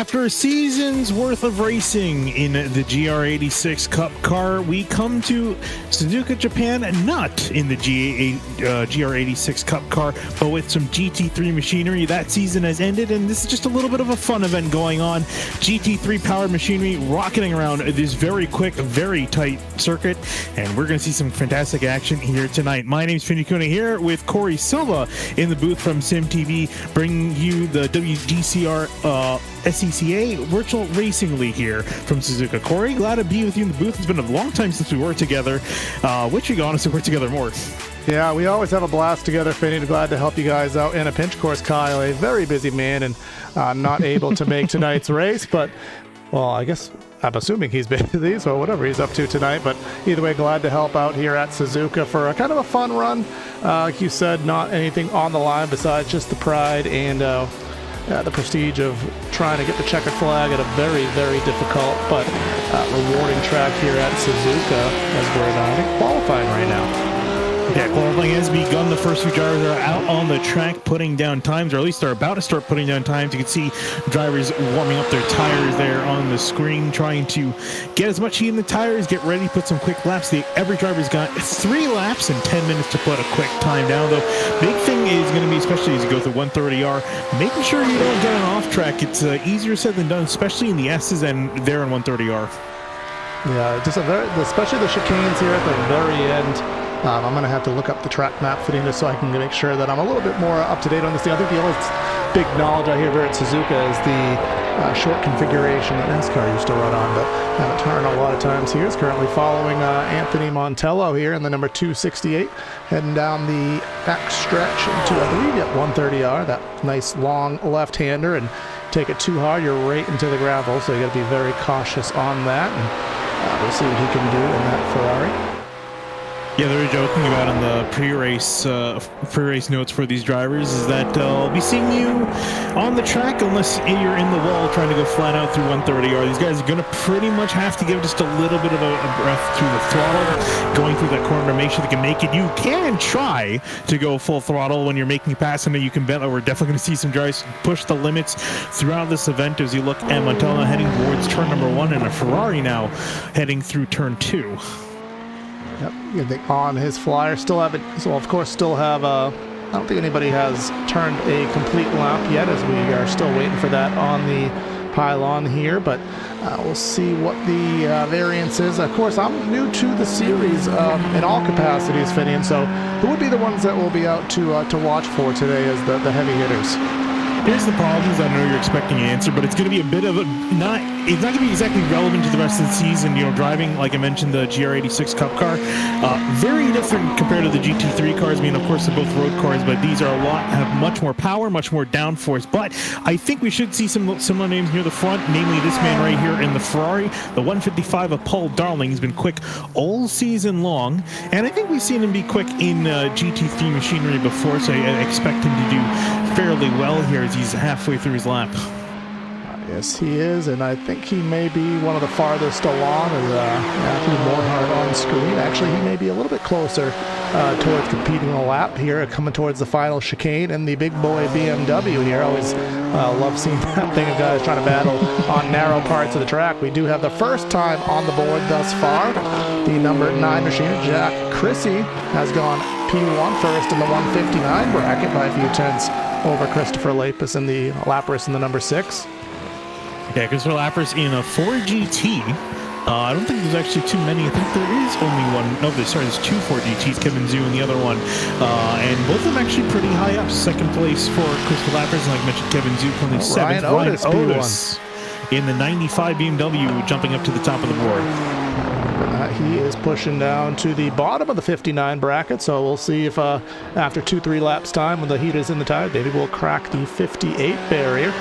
After a season's worth of racing in the GR86 Cup car, we come to Suzuka, Japan, not in the GR86 Cup car, but with some GT3 machinery. That season has ended, and this is just a little bit of a fun event going on. GT3 powered machinery rocketing around this very quick, very tight circuit, and we're going to see some fantastic action here tonight. My name's Finny Kuna here with Corey Silva in the booth from SimTV, bringing you the WDCR SCCA Virtual Racing League here from Suzuka. Corey, glad to be with you in the booth. It's been a long time since we worked together. Wish we could honestly work together more. Yeah, we always have a blast together, Finny. Glad to help you guys out in a pinch. Of course, Kyle, a very busy man and not able to make tonight's race, but, well, I guess I'm assuming he's busy, so whatever he's up to tonight. But either way, glad to help out here at Suzuka for a kind of a fun run. Like you said, not anything on the line besides just the pride and the prestige of trying to get the checkered flag at a very, very difficult but rewarding track here at Suzuka, as we're I think qualifying right now. Yeah, qualifying has begun. The first few drivers are out on the track putting down times, or at least they're about to start putting down times. You can see drivers warming up their tires there on the screen, trying to get as much heat in the tires, get ready, put some quick laps. Every driver's got 3 laps and 10 minutes to put a quick time down, though. Big thing is going to be, especially as you go through 130R, making sure you don't get an off track. It's easier said than done, especially in the S's and there in 130R. Yeah, just especially the chicanes here at the very end. I'm going to have to look up the track map fitting just so I can make sure that I'm a little bit more up to date on this. I think the only big knowledge I hear here at Suzuka is the short configuration that NASCAR used to run on, but haven't turned a lot of times here. Is currently following Anthony Montello here in the number 268, heading down the back stretch into, I believe, 130R, that nice long left-hander, and take it too hard, you're right into the gravel, so you got to be very cautious on that, and we'll see what he can do in that Ferrari. Yeah, they were joking about in the pre-race notes for these drivers is that I'll be seeing you on the track unless you're in the wall trying to go flat out through 130R. These guys are going to pretty much have to give just a little bit of a breath through the throttle, going through that corner to make sure they can make it. You can try to go full throttle when you're making a pass, and you can bet that we're definitely going to see some drivers push the limits throughout this event as you look at Montello heading towards turn number 1 and a Ferrari now heading through turn 2. Yep, on his flyer, still have it. So of course, still have. I don't think anybody has turned a complete lap yet, as we are still waiting for that on the pylon here. But we'll see what the variance is. Of course, I'm new to the series in all capacities, Finny, and so who would be the ones that we'll be out to watch for today as the heavy hitters? Here's the problem, is I know you're expecting an answer, but it's going to be a bit of a, it's not going to be exactly relevant to the rest of the season. You know, driving, like I mentioned, the GR86 Cup car, very different compared to the GT3 cars. I mean, of course, they're both road cars, but these are have much more power, much more downforce. But I think we should see some similar names near the front, namely this man right here in the Ferrari, the 155 of Paul Darling. He's been quick all season long, and I think we've seen him be quick in GT3 machinery before, so I expect him to do fairly well here as he's halfway through his lap. Yes, he is, and I think he may be one of the farthest along as Matthew Morhart on screen. Actually, he may be a little bit closer towards competing a lap here, coming towards the final chicane, and the big boy BMW here. I always love seeing that thing of guys trying to battle on narrow parts of the track. We do have the first time on the board thus far. The number 9 machine, Jack Chrissy, has gone P1 first in the 159 bracket by a few tenths over Christopher Lapis in the Lapras in the number 6. Yeah, Christopher Lapras in a 4GT. I don't think there's actually too many. I think there is only one. No, there's 2 4GTs, Kevin Zhu and the other one. And both of them actually pretty high up. Second place for Christopher Lapras, and like I mentioned, Kevin Zhu currently 7th. Ryan Otis in the 95 BMW jumping up to the top of the board. He is pushing down to the bottom of the 59 bracket, so we'll see if after 2-3 laps time when the heat is in the tire, maybe we'll crack the 58 barrier.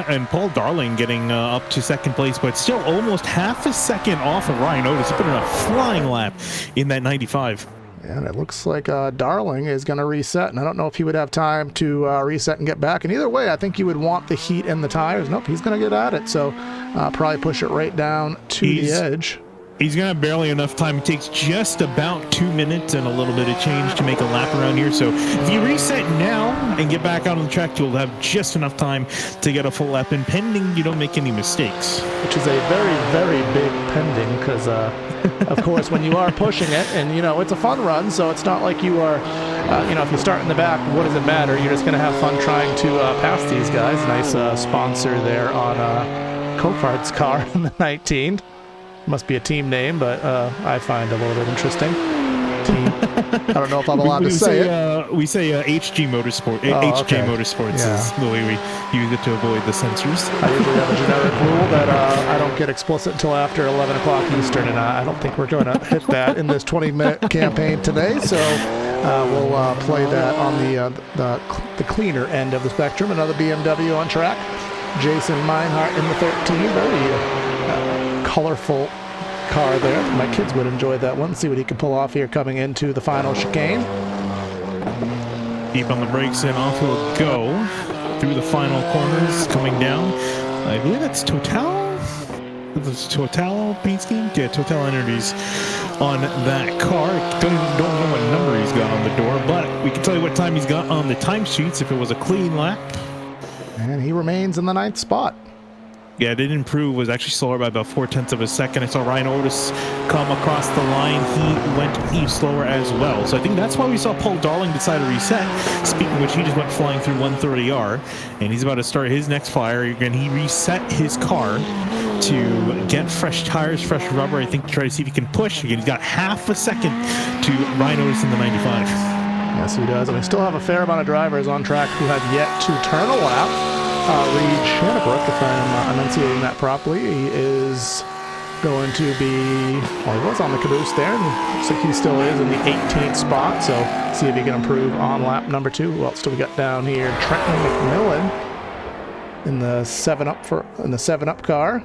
And Paul Darling getting up to second place, but still almost half a second off of Ryan Otis. He put in a flying lap in that 95. And it looks like Darling is going to reset, and I don't know if he would have time to reset and get back. And either way, I think you would want the heat in the tires. Nope, he's going to get at it, so probably push it right down to the edge. He's going to have barely enough time. It takes just about 2 minutes and a little bit of change to make a lap around here. So if you reset now and get back out on the track, you'll have just enough time to get a full lap in, pending you don't make any mistakes. Which is a very, very big pending, because, of course, when you are pushing it, and, you know, it's a fun run, so it's not like you are, you know, if you start in the back, what does it matter? You're just going to have fun trying to pass these guys. Nice sponsor there on Cofart's car in the 19. Must be a team name, but I find a little bit interesting. Team. I don't know if I'm allowed to say it. We say HG Motorsport. HJ Motorsports is the way we use it to avoid the censors. I usually have a generic rule that I don't get explicit until after 11 o'clock Eastern, and I don't think we're going to hit that in this 20-minute campaign today. So we'll play that on the cleaner end of the spectrum. Another BMW on track. Jason Meinhardt in the 13. Very colorful car there. My kids would enjoy that one. See what he can pull off here coming into the final chicane. Deep on the brakes and off he'll go through the final corners coming down. I believe that's Total. This is Total paint scheme. Yeah, Total Energies on that car. Don't know what number he's got on the door, but we can tell you what time he's got on the timesheets if it was a clean lap. And he remains in the 9th spot. Yeah, it didn't improve. Was actually slower by about 0.4 of a second. I saw Ryan Otis come across the line. He went even slower as well. So I think that's why we saw Paul Darling decide to reset. Speaking of which, he just went flying through 130R, and he's about to start his next fire. Again, he reset his car to get fresh tires, fresh rubber, I think, to try to see if he can push. Again, he's got half a second to Ryan Otis in the 95. Yes, he does. And we still have a fair amount of drivers on track who have yet to turn a lap. Reed Shanabrook, if I'm enunciating that properly, he is going to be, well, he was on the caboose there, and looks like he still is in the 18th spot, so see if he can improve on lap number 2. Who else do we got down here? Trenton McMillan in the 7-Up car.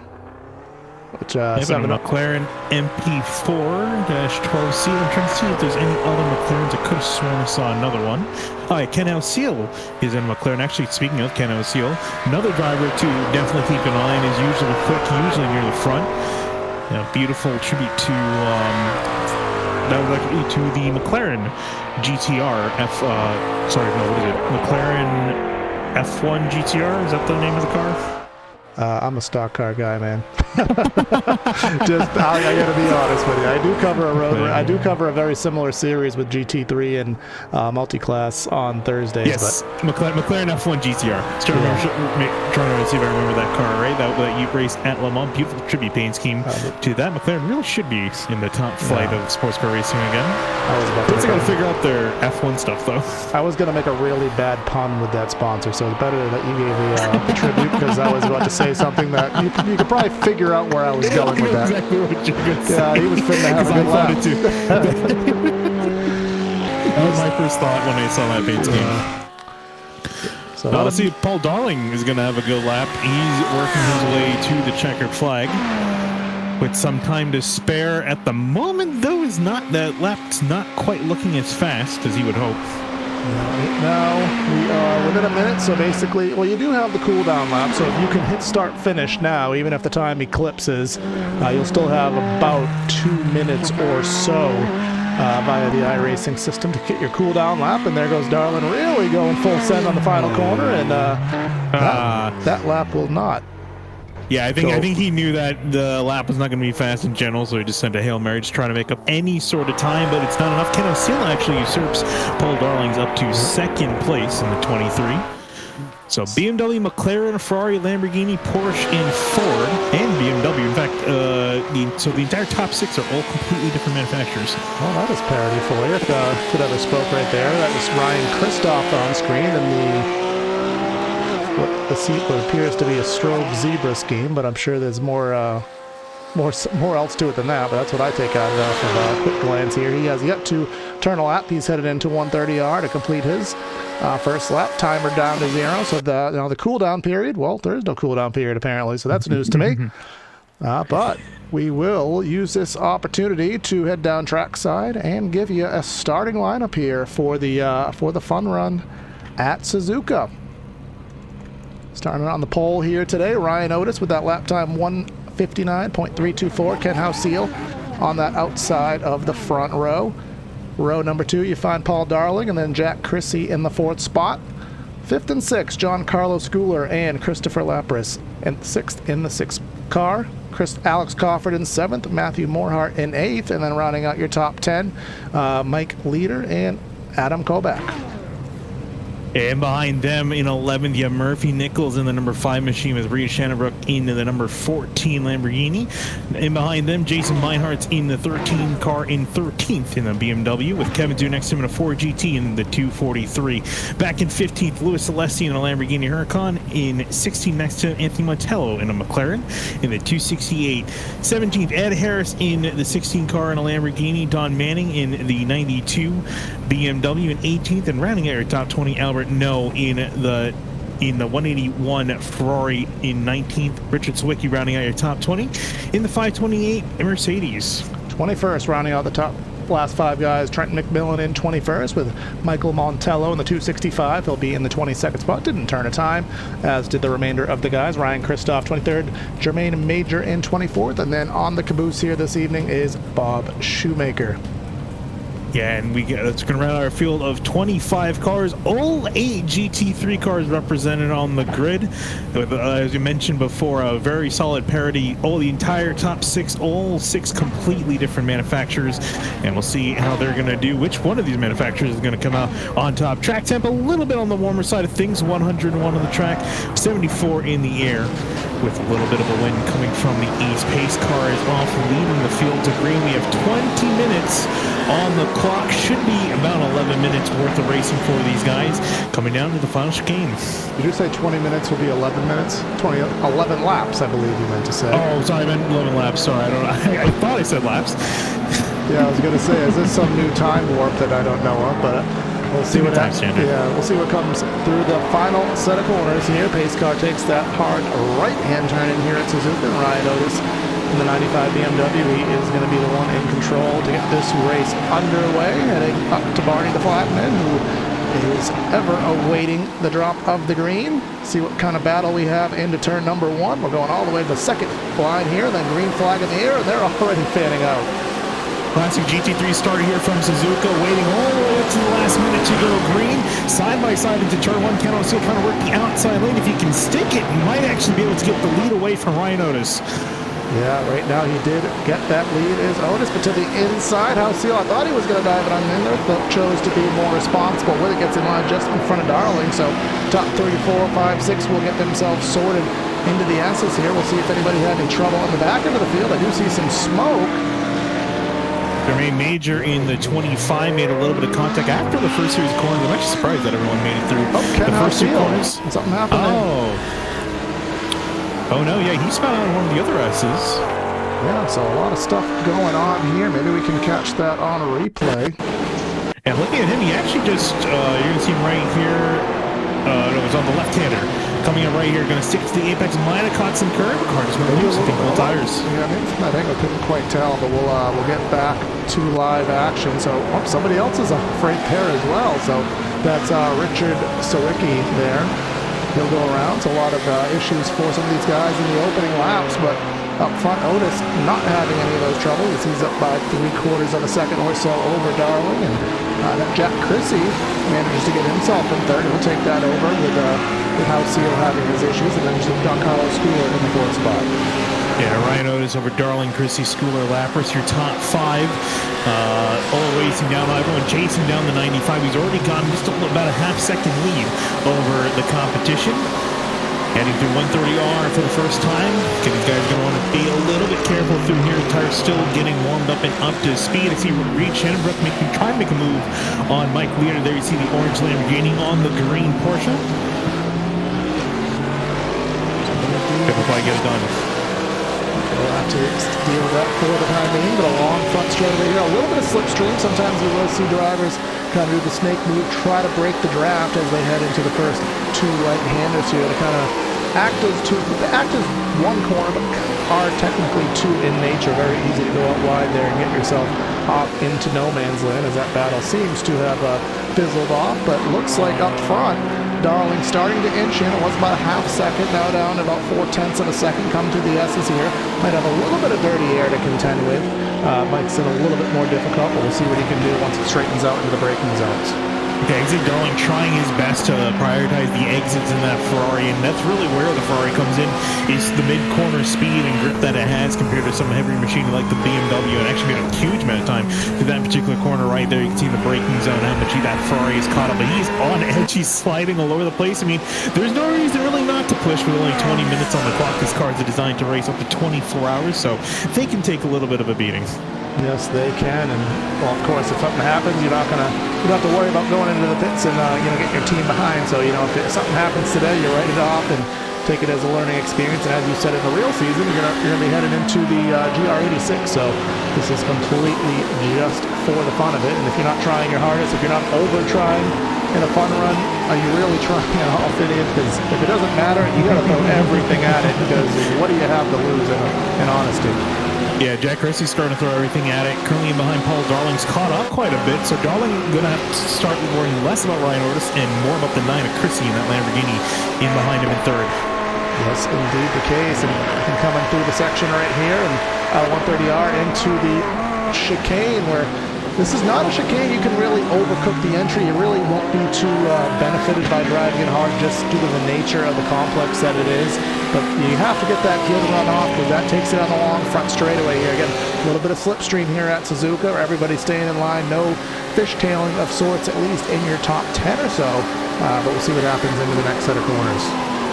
Which, 7 McLaren MP4-12C. I'm trying to see if there's any other McLarens. I could have sworn I saw another one. Oh, yeah, Ken Alseal is in McLaren. Actually, speaking of Ken Alseal, another driver to definitely keep an eye on is usually quick, usually near the front. You know, beautiful tribute to to the McLaren GTR McLaren F1 GTR. Is that the name of the car? I'm a stock car guy, man. I gotta be honest with you. I do cover a road. I do cover a very similar series with GT3 and multi-class on Thursdays. Yes, but McLaren F1 GTR. Trying to see if I remember that car, right? That you raced at Le Mans. Beautiful tribute paint scheme to that. McLaren really should be in the top flight of sports car racing again. I got to figure out their F1 stuff, though. I was going to make a really bad pun with that sponsor, so it's better that you gave the tribute, because I was about to say something that you could probably figure out where I was going with that. Exactly what you're going to say. Yeah, he was fitting to have a good lap. Too. That was my first thought when I saw that paint scheme. So honestly, Paul Darling is going to have a good lap. He's working his way to the checkered flag with some time to spare. At the moment, though, that lap's not quite looking as fast as he would hope. Now we are within a minute, so basically, well, you do have the cooldown lap, so if you can hit start finish now, even if the time eclipses, you'll still have about 2 minutes or so via the iRacing system to get your cooldown lap. And there goes Darlin really going full send on the final corner, and that lap will not. Yeah, I think he knew that the lap was not going to be fast in general, so he just sent a Hail Mary, just trying to make up any sort of time, but it's not enough. Ken Osceola actually usurps Paul Darling's up to second place in the 23. So BMW, McLaren, Ferrari, Lamborghini, Porsche, and Ford, and BMW. In fact, so the entire top 6 are all completely different manufacturers. Well, that is parity for you. If could have spoke right there. That was Ryan Christoph on screen, and what appears to be a strobe zebra scheme, but I'm sure there's more else to it than that. But that's what I take out of it off of a quick glance here. He has yet to turn a lap. He's headed into 130R to complete his first lap. Timer down to 0. So the cooldown period. Well, there is no cooldown period apparently. So that's news to me. But we will use this opportunity to head down trackside and give you a starting lineup here for the fun run at Suzuka. Starting on the pole here today, Ryan Otis with that lap time 1:59.324. Ken Houseal on that outside of the front row. Row number 2, you find Paul Darling and then Jack Chrissy in the 4th spot. 5th and 6th, John Carlos Schooler and Christopher Lapras. And 6th in the 6th car, Alex Cofford in 7th, Matthew Morehart in 8th, and then rounding out your top 10, Mike Leader and Adam Kovac. And behind them in 11th, you have Murphy Nichols in the number 5 machine with Reed Shannonbrook in the number 14 Lamborghini. And behind them, Jason Meinhardt's in the 13 car in 13th in the BMW with Kevin Du next to him in a 4 GT in the 243. Back in 15th, Louis Celestine in a Lamborghini Huracan. In 16th, next to Anthony Montello in a McLaren in the 268. 17th, Ed Harris in the 16 car in a Lamborghini. Don Manning in the 92 BMW in 18th. And rounding out your top 20, Albert No in the 181 Ferrari in 19th. Richard Sawicki rounding out your top 20 in the 528 Mercedes. 21st, rounding out the top last 5 guys, Trenton McMillan in 21st with Michael Montello in the 265. He'll be in the 22nd spot. Didn't turn a time, as did the remainder of the guys. Ryan Christoph 23rd, Jermaine Major in 24th, and then on the caboose here this evening is Bob Shoemaker. Yeah, and it's going to round out our field of 25 cars. All 8 GT3 cars represented on the grid. With, as you mentioned before, a very solid parity. The entire top 6, all 6 completely different manufacturers. And we'll see how they're going to do. Which one of these manufacturers is going to come out on top. Track temp a little bit on the warmer side of things. 101 on the track, 74 in the air. With a little bit of a wind coming from the east. Pace car is off, leading the field to green. We have 20 minutes on the clock. Should be about 11 minutes worth of racing for these guys. Coming down to the final chicane. Did you say 20 minutes will be 11 minutes? 11 laps, I believe you meant to say. Oh, sorry, I meant 11 laps. Sorry, I thought I said laps. Yeah, I was going to say, is this some new time warp that I don't know of? But we'll see what happens. Yeah, we'll see what comes through the final set of corners here. Pace car takes that hard right-hand turn in here at Suzuka. Ryan Otis in the 95 BMW is going to be the one in control to get this race underway. Heading up to Barney the Flatman, who is ever awaiting the drop of the green. See what kind of battle we have into turn number 1. We're going all the way to the second line here, then green flag in the air, and they're already fanning out. Classic GT3 starter here from Suzuka, waiting all the way up to the last minute to go green. Side by side into turn 1. Ken still trying to work the outside lane. If he can stick it, he might actually be able to get the lead away from Ryan Otis. Yeah, right now he did get that lead, is Otis, but to the inside. Halcyon, I thought he was going to dive it on in there, but chose to be more responsible with it. Gets in line just in front of Darling, so top 3, 4, 5, 6 will get themselves sorted into the S's here. We'll see if anybody had any trouble on the back end of the field. I do see some smoke. Jermaine Major in the 25 made a little bit of contact after the first series of corners. I'm actually surprised that everyone made it through the first 2 corners. Something happened there. Oh no, yeah, he spun on one of the other S's. Yeah, so a lot of stuff going on here. Maybe we can catch that on a replay. And looking at him, he actually just, you're going to see him right here. No, it was on the left-hander. Coming up right here, going to stick to the apex. Might have caught some curb. Car just going to lose some tires. Yeah, maybe from that angle, couldn't quite tell, but we'll get back to live action. So somebody else is a freight pair as well. So that's Richard Sawicki there. He'll go around. So a lot of issues for some of these guys in the opening laps, but up front, Otis not having any of those troubles. He's up by 3/4 of a second or so over Darling, and Jack Chrissy manages to get himself in third. He'll take that over with Halcyon having his issues, and then just Don Carlos Schooler in the 4th spot. Yeah, Ryan Otis over Darling, Chrissy, Schooler, Lapras, your top 5. All racing down, everyone chasing down the 95. He's already gotten just about a half-second lead over the competition. Heading through 130R for the first time. These guys are going to want to be a little bit careful through here. The tires still getting warmed up and up to speed. I see Reed Shannonbrook trying to make a move on Mike Leader. There you see the orange Lamborghini on the green Porsche. They'll probably get it done. We'll have to deal with that for the time being, but a long front straightaway here. A little bit of slipstream. Sometimes you will see drivers kind of do the snake move, try to break the draft as they head into the first 2 right-handers here to kind of act as one corner, but are technically 2 in nature. Very easy to go out wide there and get yourself off into no man's land as that battle seems to have fizzled off, but looks like up front, Darling starting to inch in. It was about a half second, now down about 4/10 of a second. Come to the S's here. Might have a little bit of dirty air to contend with. Makes it a little bit more difficult, but we'll see what he can do once it straightens out into the braking zones. Okay, exit Darling trying his best to prioritize the exits in that Ferrari, and that's really where the Ferrari comes in, is the mid-corner speed and grip that it has compared to some heavy machine like the BMW. It actually made a huge amount of time through that particular corner right there. You can see the braking zone, how much that Ferrari is caught up, but he's on edge, he's sliding all over the place. I mean, there's no reason really not to push with only 20 minutes on the clock. These cars are designed to race up to 24 hours, so they can take a little bit of a beating. Yes, they can, and well, of course, if something happens, you don't have to worry about going into the pits and getting your team behind. So if something happens today, you write it off and take it as a learning experience. And as you said, in the real season, you're gonna be headed into the GR86. So this is completely just for the fun of it. And if you're not trying your hardest, if you're not over trying in a fun run, are you really trying at all fit in? Because if it doesn't matter, you got to throw everything at it. Because what do you have to lose in honesty? Yeah, Jack Chrissie's starting to throw everything at it. Currently in behind Paul Darling's caught up quite a bit, so Darling going to have to start worrying less about Ryan Ortis and more about the 9 of Chrissie in that Lamborghini in behind him in third. Yes, indeed the case. And coming through the section right here and 130R into the chicane, where this is not a chicane you can really overcook the entry. You really won't be too benefited by driving it hard just due to the nature of the complex that it is. But you have to get that heel run off because that takes it on the long front straightaway here. Again, a little bit of slipstream here at Suzuka, where everybody's staying in line. No fishtailing of sorts, at least in your top 10 or so. But we'll see what happens into the next set of corners.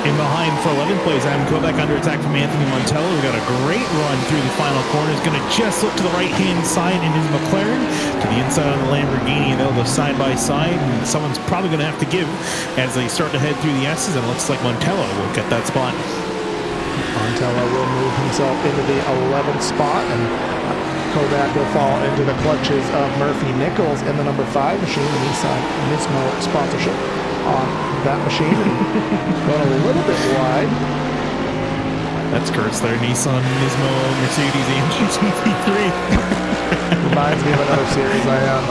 In behind for 11th place, Adam Kovac under attack from Anthony Montello. We got a great run through the final corner. He's going to just look to the right-hand side in his McLaren, to the inside on the Lamborghini, and they'll go side by side. And someone's probably going to have to give as they start to head through the S's, and it looks like Montello will get that spot. Montello will move himself into the 11th spot, and Kovac will fall into the clutches of Murphy Nichols in the number 5 machine, the Nissan Nismo sponsorship on that machine. Going a little bit wide. That's Kurt's there. Nissan Nismo Mercedes AMG GT3. Reminds me of another series I have.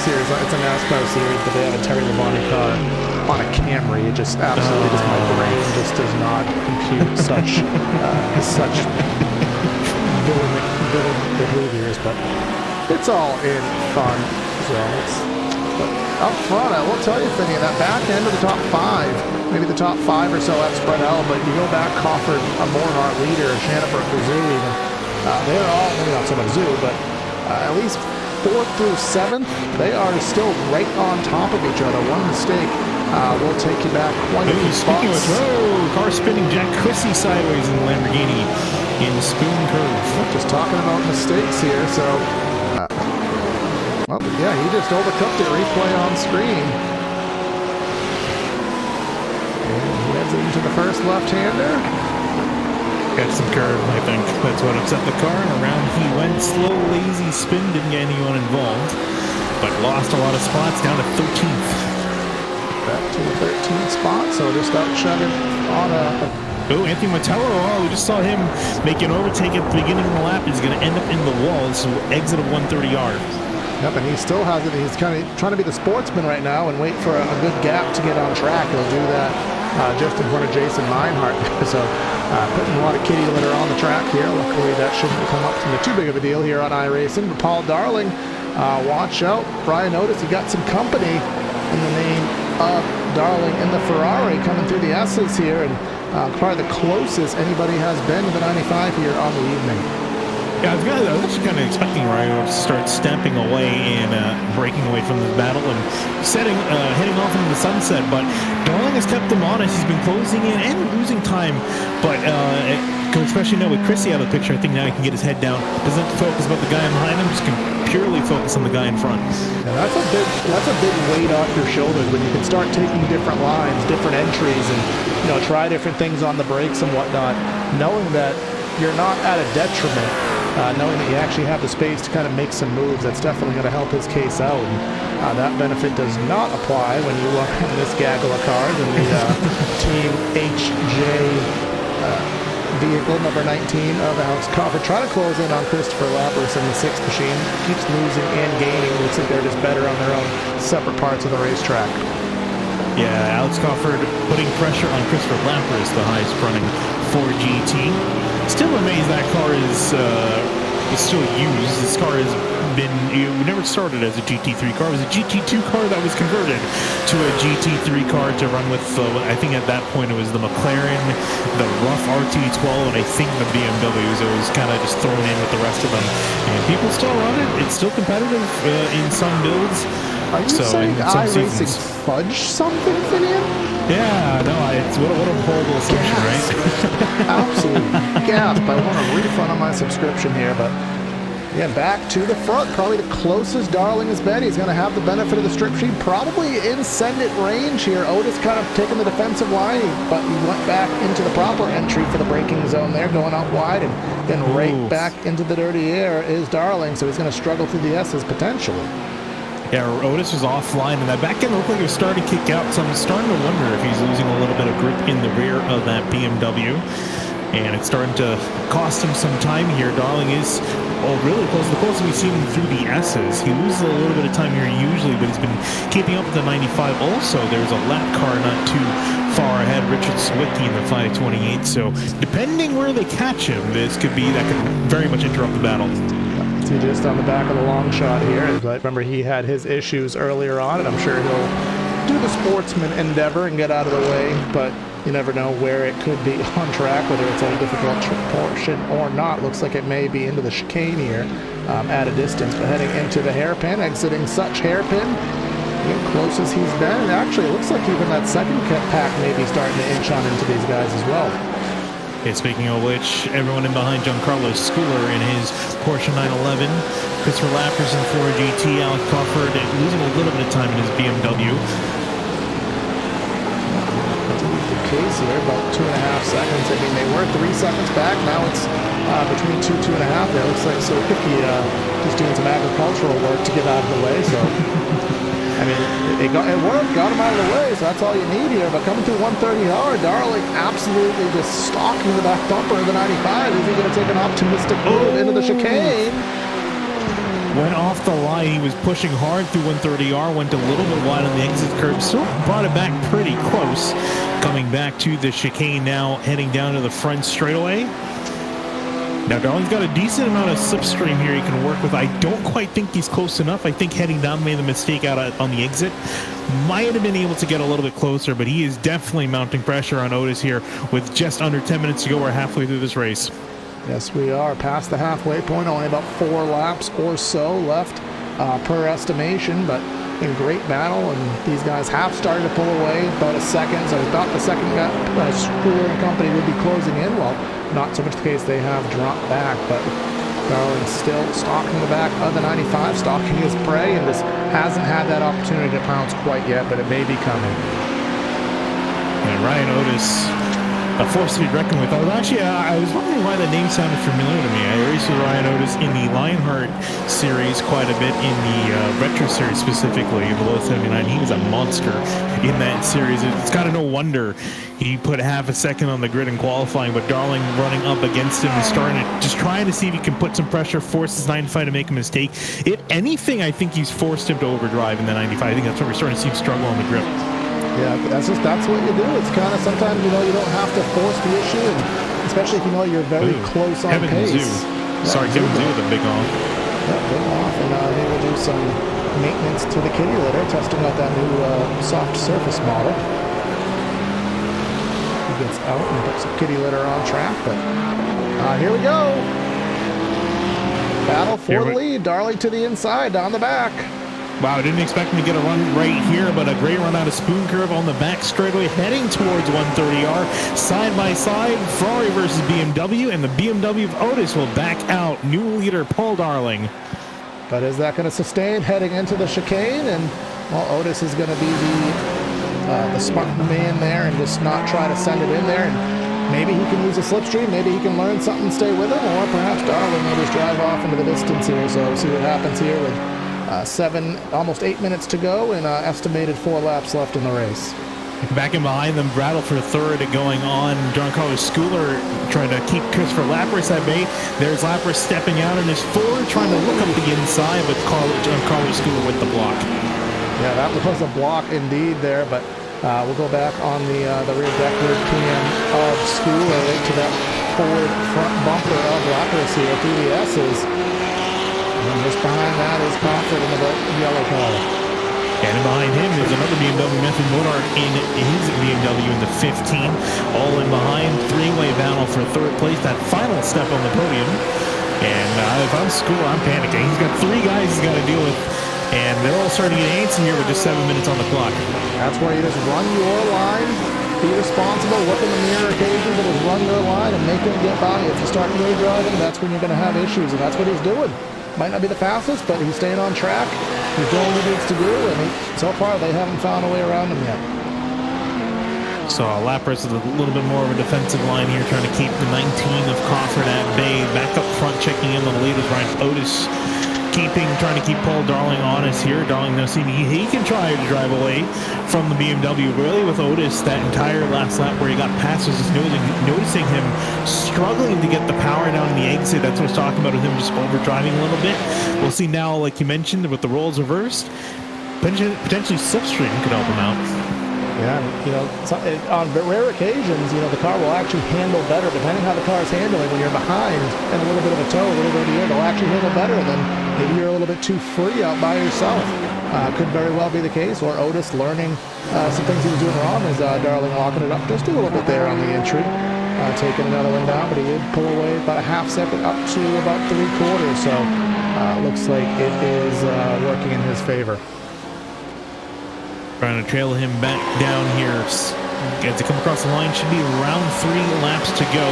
It's a NASCAR series, but they have a Terry Labonte car on a Camry. It just absolutely, my brain just does not compute such villain behaviors. But it's all in fun. So but up front, I will tell you, Finney, that back end of the top 5, maybe the top 5 or so have spread out. But you go back, Crawford, Mornhart, Leader, Shannonbrook, Zoo, even they're all maybe not so much Zoo, but at least 4th through 7th, they are still right on top of each other. One mistake will take you back quite a few spots. Car spinning Jack Chrissie sideways in the Lamborghini in the spoon curve. Just talking about mistakes here, so well, yeah, he just overcooked it. Replay on screen. And he heads into the first left-hander. Got some curve, I think. That's what upset the car, and around he went. Slow, lazy spin, didn't get anyone involved, but lost a lot of spots, down to 13th. Back to the 13th spot, so just outshined on Oh, Anthony Montello, we just saw him make an overtake at the beginning of the lap. He's going to end up in the wall, so exit of 130R. Yep, and he still has it. He's kind of trying to be the sportsman right now and wait for a good gap to get on track. He'll do that just in front of Jason Meinhardt. So putting a lot of kitty litter on the track here. Luckily, that shouldn't come up to too big of a deal here on iRacing. But Paul Darling, watch out. Brian Otis, he got some company in the name of Darling in the Ferrari coming through the S's here. And probably the closest anybody has been to the 95 here on the evening. Yeah, I was actually kind of expecting Ryan to start stamping away and breaking away from the battle and heading off into the sunset, but Darling has kept him honest. He's been closing in and losing time, but especially now with Chrissie out of the picture, I think now he can get his head down. Doesn't have to focus about the guy behind him, just can purely focus on the guy in front. Yeah, that's a big weight off your shoulders when you can start taking different lines, different entries, and try different things on the brakes and whatnot, knowing that you're not at a detriment. Knowing that you actually have the space to kind of make some moves, that's definitely going to help his case out. And that benefit does not apply when you look at this gaggle of cars in the Team HJ vehicle number 19 of the house. Crawford trying to close in on Christopher Lapras in the 6th machine. Keeps losing and gaining. Looks like they're just better on their own separate parts of the racetrack. Yeah, Alex Crawford putting pressure on Christopher Lapras, the highest running for GT. Still amazed that car is still used. This car has been, it never started as a GT3 car. It was a GT2 car that was converted to a GT3 car to run with, I think at that point it was the McLaren, the rough RT12, and I think the BMWs. It was kind of just thrown in with the rest of them. And people still run it. It's still competitive in some builds. Are you saying iRacing fudge something, Finian? Yeah, no, it's what a horrible assumption, right? Absolutely gasp. I want a refund on my subscription here, but yeah, back to the front. Probably the closest Darling has been. He's going to have the benefit of the strip sheet. Probably in send-it range here. Otis kind of taking the defensive line, but he went back into the proper entry for the braking zone there, going out wide, and then right back into the dirty air is Darling, so he's going to struggle through the S's potentially. Yeah, Otis was offline, and that back end looked like it was starting to kick out, so I'm starting to wonder if he's losing a little bit of grip in the rear of that BMW. And it's starting to cost him some time here. Darling is really close. The closer we see him through the S's. He loses a little bit of time here usually, but he's been keeping up with the 95. Also, there's a lap car not too far ahead, Richard Sawicki in the 528. So depending where they catch him, that could very much interrupt the battle. See just on the back of the long shot here. Remember, he had his issues earlier on, and I'm sure he'll do the sportsman endeavor and get out of the way, but you never know where it could be on track, whether it's on a difficult portion or not. Looks like it may be into the chicane here at a distance, but heading into the hairpin, exiting such hairpin. Close as he's been, and actually it looks like even that second pack may be starting to inch on into these guys as well. Okay, speaking of which, everyone in behind Giancarlo Schooler in his Porsche 911, Christopher Lapras in 4GT, Alex Crawford losing a little bit of time in his BMW. The case here, about 2.5 seconds. I mean, they were 3 seconds back. Now it's between 2.5 there. Looks like Sawicki is doing some agricultural work to get out of the way. So, I mean, it worked, got him out of the way. So that's all you need here. But coming through 130 hard, Darling absolutely just stalking the back bumper of the 95. Is he going to take an optimistic move into the chicane? Went off the line. He was pushing hard through 130R, went a little bit wide on the exit curb, still brought it back pretty close. Coming back to the chicane now, heading down to the front straightaway. Now, Darling's got a decent amount of slipstream here he can work with. I don't quite think he's close enough. I think heading down made the mistake out on the exit. Might have been able to get a little bit closer, but he is definitely mounting pressure on Otis here with just under 10 minutes to go. We're halfway through this race. Yes, we are past the halfway point. Only about 4 laps or so left per estimation, but in great battle, and these guys have started to pull away about a second. So I thought the second Schooler and company would be closing in. Well, not so much the case. They have dropped back, but Darling still stalking the back of the 95, stalking his prey, and just hasn't had that opportunity to pounce quite yet, but it may be coming. And Ryan Otis, a force to be reckoned with. I was wondering why the name sounded familiar to me. I raced with Ryan Otis in the Lionheart series quite a bit, in the Retro series specifically, the Low 79. He was a monster in that series. It's kind of no wonder he put half a second on the grid in qualifying, but Darling running up against him and just trying to see if he can put some pressure, force his 95 to make a mistake. If anything, I think he's forced him to overdrive in the 95. I think that's where we're starting to see him struggle on the grip. Yeah, that's what you do. It's kind of sometimes, you don't have to force the issue, and especially if you're very close on pace. Kevin Zhu with a big off. Yeah, big off, and he will do some maintenance to the kitty litter, testing out that new soft surface model. He gets out and puts the kitty litter on track, but here we go. Battle for the lead. Darling to the inside, down the back. Wow, I didn't expect him to get a run right here, but a great run out of Spoon Curve on the back straightaway, heading towards 130R. Side by side, Ferrari versus BMW, and the BMW of Otis will back out. New leader, Paul Darling. But is that going to sustain heading into the chicane? And, well, Otis is going to be the smart man there and just not try to send it in there. And maybe he can use a slipstream. Maybe he can learn something and stay with him. Or perhaps Darling will just drive off into the distance here. So we'll see what happens here with almost 8 minutes to go, and estimated 4 laps left in the race. Back in behind them, battle for third going on. Giancarlo Schooler trying to keep Christopher Lapras at bay. There's Lapras stepping out in his Ford, trying to look up the inside, but Giancarlo Schooler with the block. Yeah, that was a block indeed there, but We'll go back on the rear deck rear PM of Schooler to that forward front bumper of Lapras here through the S's. And just behind that is Crawford in the yellow car. And behind him is another BMW, Matthew Modart in his BMW in the 15. All in behind, three-way battle for third place, that final step on the podium. And if I'm Schooler, I'm panicking. He's got three guys he's got to deal with, and they're all starting to get antsy here with just 7 minutes on the clock. That's where you just run your line, be responsible, look in the mirror occasionally, but just run your line and make them get by. If you start really driving, that's when you're going to have issues, and that's what he's doing. Might not be the fastest, but he's staying on track. He's doing what he needs to do, and so far they haven't found a way around him yet. So Lapras is a little bit more of a defensive line here, trying to keep the 19 of Crawford at bay. Back up front, checking in on the lead is Ryan Otis. Trying to keep Paul Darling honest here. Darling now seeing he can try to drive away from the BMW. Really with Otis, that entire last lap where he got past was just noticing him struggling to get the power down in the exit. That's what I was talking about with him just overdriving a little bit. We'll see now, like you mentioned, with the roles reversed, potentially Slipstream could help him out. Yeah, on rare occasions, the car will actually handle better, depending how the car is handling. When you're behind and a little bit of a tow, a little bit of the air, it'll actually handle better than maybe you're a little bit too free out by yourself. Could very well be the case, or Otis learning some things he was doing wrong as Darling locking it up just a little bit there on the entry, taking another one down, but he did pull away about a half second up to about 3/4, so looks like it is working in his favor. Trying to trail him back down here. As they come across the line, should be around 3 laps to go.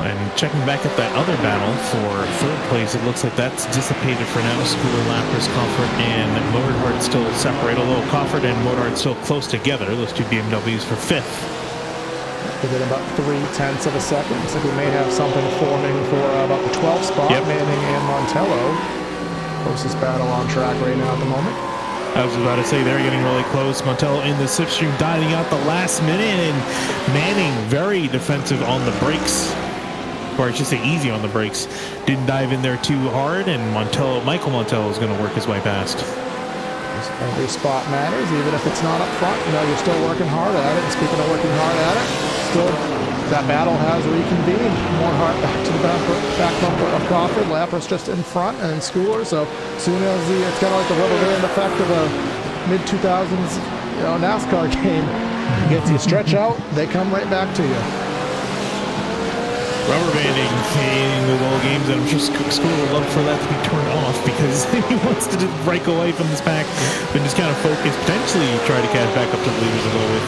And checking back at that other battle for third place, it looks like that's dissipated for now. Schooler, Lapras, Crawford, and Modart still separate, although Crawford and Modart still close together. Those two BMWs for 5th. Within about 0.3 of a second. Looks like we may have something forming for about the 12th spot. Yep. Manning and Montello. Closest battle on track right now at the moment. I was about to say they're getting really close. Montello in the slipstream, diving out the last minute, and Manning very defensive on the brakes, or I should say easy on the brakes. Didn't dive in there too hard, and Michael Montello is going to work his way past. Every spot matters, even if it's not up front. You're still working hard at it. And speaking of working hard at it, still that battle has reconvened. More hard back to the back bumper of Crawford. Lapras just in front, and Schooler. So soon as it's kind of like the rubber band effect of a mid-2000s NASCAR game. Gets you stretch out, they come right back to you. Rubber banding in the old games, and I'm sure Schooler would love for that to be turned off because he wants to just break away from this pack and just kind of focus, potentially try to catch back up to the leaders, although with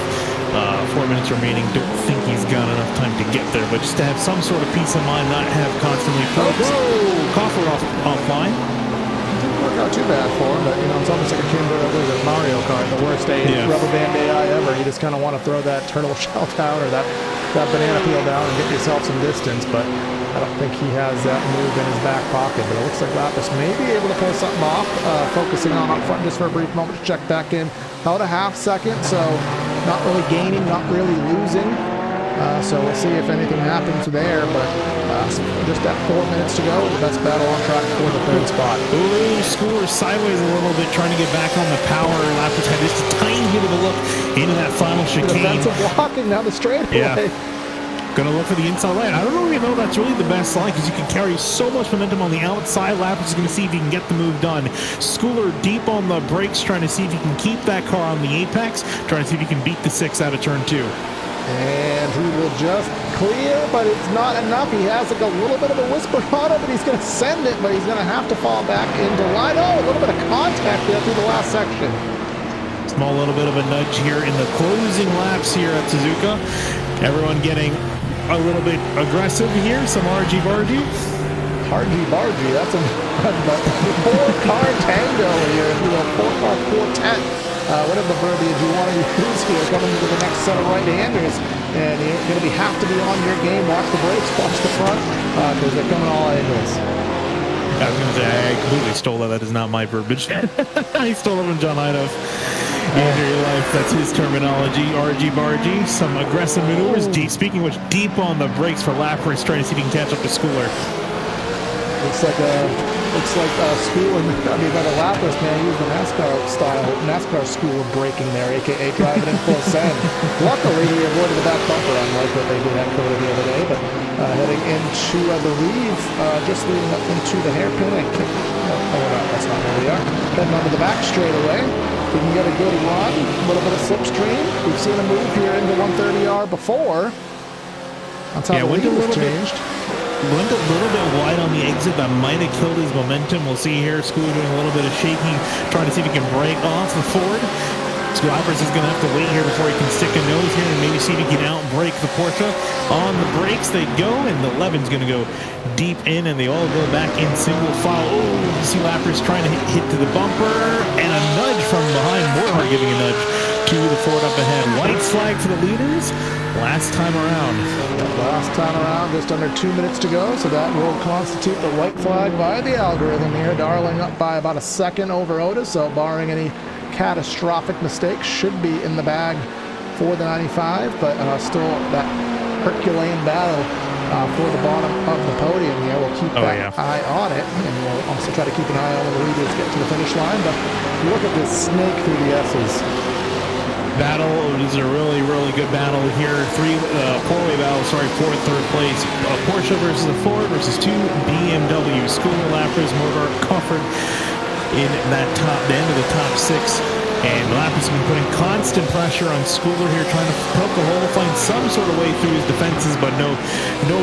4 minutes remaining, don't think he's got enough time to get there, but just to have some sort of peace of mind, not have constantly Crawford offline. Didn't work out too bad for him, but it's almost like a Mario Kart, the worst rubber band AI ever. You just kind of want to throw that turtle shell down or that banana peel down and get yourself some distance, but I don't think he has that move in his back pocket. But it looks like Lapras may be able to pull something off, focusing on up front just for a brief moment to check back in. About a half second, so not really gaining, not really losing. So we'll see if anything happens there, but just at 4 minutes to go, the best battle on track for the third spot. Ooh, Schooler sideways a little bit, trying to get back on the power. Lapras had just a tiny bit of a look into that final chicane. Defensive blocking down the straightaway. Yeah. Gonna look for the inside line. I don't even know that's really the best line because you can carry so much momentum on the outside. Lapras is gonna see if he can get the move done. Schooler deep on the brakes, trying to see if he can keep that car on the apex, trying to see if he can beat the 6 out of turn 2. And he will just clear, but it's not enough. He has like a little bit of a whisper on it, but he's going to send it, but he's going to have to fall back into line. Oh, a little bit of contact there through the last section. Small little bit of a nudge here in the closing laps here at Suzuka. Everyone getting a little bit aggressive here. Some RG-bargy. RG-bargy, that's a 4-car tango here. 4-car quartet. Whatever the verbiage you want to use here, coming into the next set of right-handers, and you're going to have to be on your game. Watch the brakes, watch the front, because they're coming all angles. I was going to say, I completely stole that. That is not my verbiage. I stole it from John Idoff. Andrew Your Life, that's his terminology. RG-bargy, some aggressive maneuvers. Speaking of which, deep on the brakes for Lapras, trying to see if he can catch up to Schooler. Looks like a Looks like school, by the lappers, man, use the NASCAR school of braking there, aka driving in full send. Luckily, he avoided the back bumper, unlike what they did at Coda the other day. But heading into, I believe, just leading up into the hairpin. That's not where we are. Heading onto the back straightaway. We can get a good run, a little bit of slipstream. We've seen a move here into 130R before. That's how the lead was changed. Went a little bit wide on the exit. That might have killed his momentum. We'll see here. School doing a little bit of shaking, trying to see if he can break off the Ford. Squabbers is going to have to wait here before he can stick a nose here and maybe see if he can outbrake the Porsche. On the brakes they go, and the 11's going to go deep in, and they all go back in single file. Oh, you see Lappers trying to hit to the bumper, and a nudge from behind. Morhart giving a nudge to the Ford up ahead. White flag for the leaders. Last time around. Last time around, just under 2 minutes to go, so that will constitute the white flag by the algorithm here. Darling up by about a second over Otis, so barring any catastrophic mistakes, should be in the bag for the 95, but still that Herculean battle for the bottom of the podium here. We'll keep that eye on it, and we'll also try to keep an eye on when the leaders get to the finish line. But look at this snake through the S's. Battle. This is a really, really good battle here. Four-way battle, for third place. Porsche versus a Ford versus two BMW. School, Lappers, Morhart, Crawford in that the end of the top six. And Lappers has been putting constant pressure on Schooler here, trying to poke a hole, find some sort of way through his defenses, but no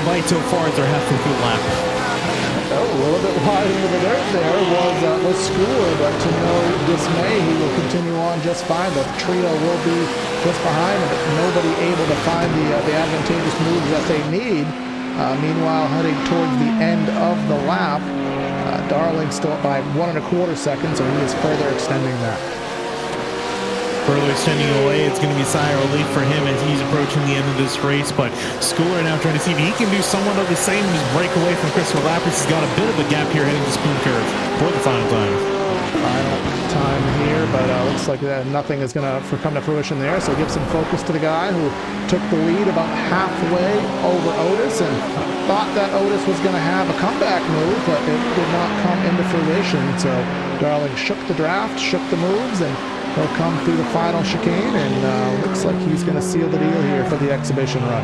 bite so far as their half-complete lap. A little bit wide into the dirt there was Schooler, but to no dismay, he will continue on just fine. The trio will be just behind him, but nobody able to find the advantageous moves that they need. Meanwhile, heading towards the end of the lap, Darling still up by 1 1/4 seconds, so he is further extending that. Further extending away, it's going to be sigh of relief for him as he's approaching the end of this race. But Schooler now trying to see if he can do somewhat of the same, just break away from Christopher Lappers. He's got a bit of a gap here heading to Spoon Curve for the final time. Final time here, but looks like nothing is going to come to fruition there. So give some focus to the guy who took the lead about halfway over Otis and thought that Otis was going to have a comeback move, but it did not come into fruition. So Darling shook the draft, shook the moves, and he'll come through the final chicane, and looks like he's going to seal the deal here for the exhibition run.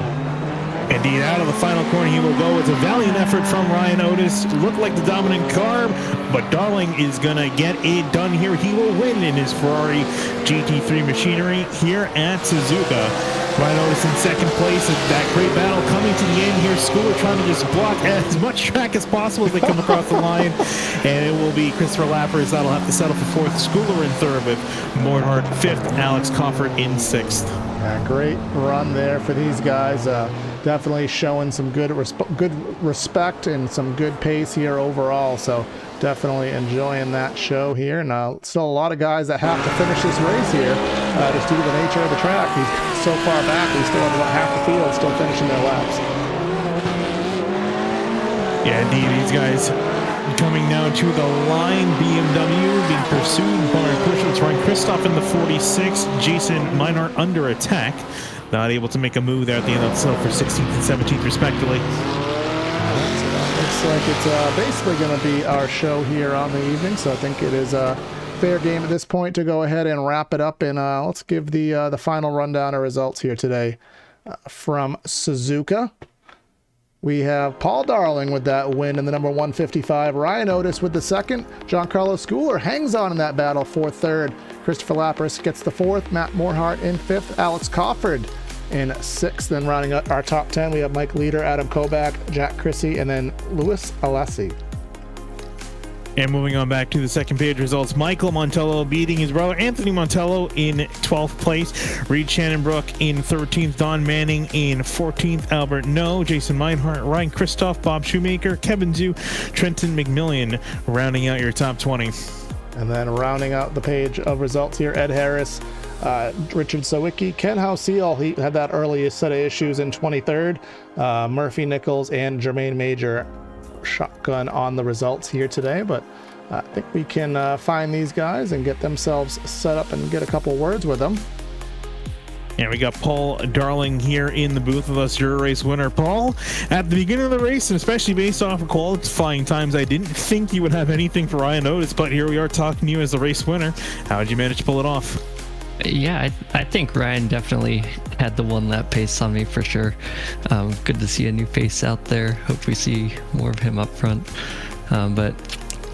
Indeed, out of the final corner he will go. It's a valiant effort from Ryan Otis. Looked like the dominant car, but Darling is going to get it done here. He will win in his Ferrari GT3 machinery here at Suzuka. Ryan Otis in second place. That great battle coming to the end here. Schooler trying to just block as much track as possible as they come across the line. And it will be Christopher Lappers that'll have to settle for fourth. Schooler in third with Morhart fifth. Alex Crawford in sixth. Yeah, great run there for these guys. Definitely showing some good respect and some good pace here overall. So definitely enjoying that show here. Now, still a lot of guys that have to finish this race here just due to the nature of the track. He's so far back, we still have about half the field still finishing their laps. Yeah, indeed, these guys coming now to the line. BMW being pursued by Porsche. It's Ryan Christoph in the 46. Jason Meinhardt under attack. Not able to make a move there at the end of the for 16th and 17th, respectively. Looks like it's basically going to be our show here on the evening, so I think it is a fair game at this point to go ahead and wrap it up. And let's give the final rundown of results here today from Suzuka. We have Paul Darling with that win in the number 155. Ryan Otis with the second. Giancarlo Schooler hangs on in that battle for third. Christopher Lappers gets the fourth. Matt Morhart in fifth. Alex Crawford in sixth. Then rounding up our top 10, we have Mike Leader, Adam Koback, Jack Chrissy, and then Louis Alessi. And moving on back to the second page results, Michael Montello beating his brother Anthony Montello in 12th place. Reed Shannonbrook in 13th. Don Manning in 14th. Albert No, Jason Meinhardt, Ryan Christoph, Bob Shoemaker, Kevin Zhu, Trenton McMillian rounding out your top 20. And then rounding out the page of results here, Ed Harris, Richard Sawicki, Ken Houseal, he had that earliest set of issues in 23rd. Murphy Nichols and Jermaine Major shotgun on the results here today, but I think we can find these guys and get themselves set up and get a couple words with them. And we got Paul Darling here in the booth with us, your race winner. Paul, at the beginning of the race, and especially based off of qualifying times, I didn't think you would have anything for Ryan Otis, but here we are talking to you as the race winner. How did you manage to pull it off? Yeah, I think Ryan definitely had the one lap pace on me for sure. Good to see a new face out there. Hope we see more of him up front. But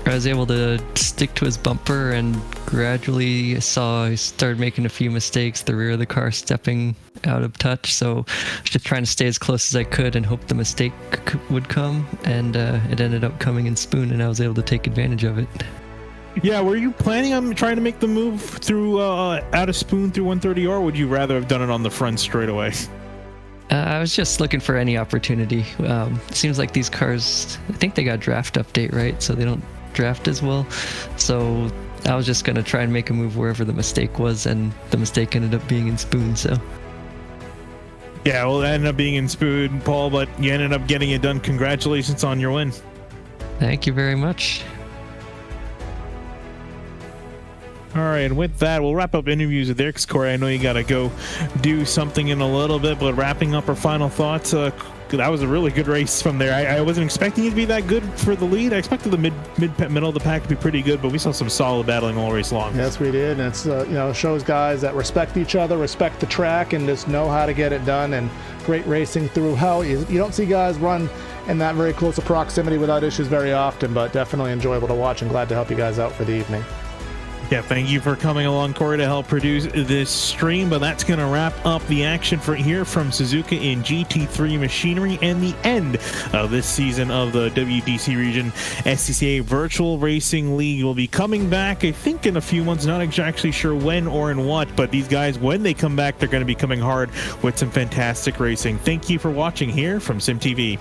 I was able to stick to his bumper and gradually saw he started making a few mistakes, the rear of the car stepping out of touch. So just trying to stay as close as I could and hope the mistake would come. And it ended up coming in spoon and I was able to take advantage of it. Yeah, were you planning on trying to make the move through out of spoon through 130, or would you rather have done it on the front straight away? I was just looking for any opportunity. Seems like these cars, I think they got draft update, right? So they don't draft as well. So I was just going to try and make a move wherever the mistake was, and the mistake ended up being in spoon, so. Yeah, well, it ended up being in spoon, Paul, but you ended up getting it done. Congratulations on your win. Thank you very much. All right, and with that, we'll wrap up interviews with Eric. Corey, I know you got to go do something in a little bit, but wrapping up our final thoughts, that was a really good race from there. I wasn't expecting it to be that good for the lead. I expected the middle of the pack to be pretty good, but we saw some solid battling all race long. Yes, we did, and it's shows guys that respect each other, respect the track, and just know how to get it done. And great racing through hell. You don't see guys run in that very close proximity without issues very often, but definitely enjoyable to watch and glad to help you guys out for the evening. Yeah, thank you for coming along, Corey, to help produce this stream. But that's going to wrap up the action for here from Suzuka in GT3 machinery and the end of this season of the WDC Region SCCA Virtual Racing League. Will be coming back, I think, in a few months. Not exactly sure when or in what, but these guys, when they come back, they're going to be coming hard with some fantastic racing. Thank you for watching here from SimTV.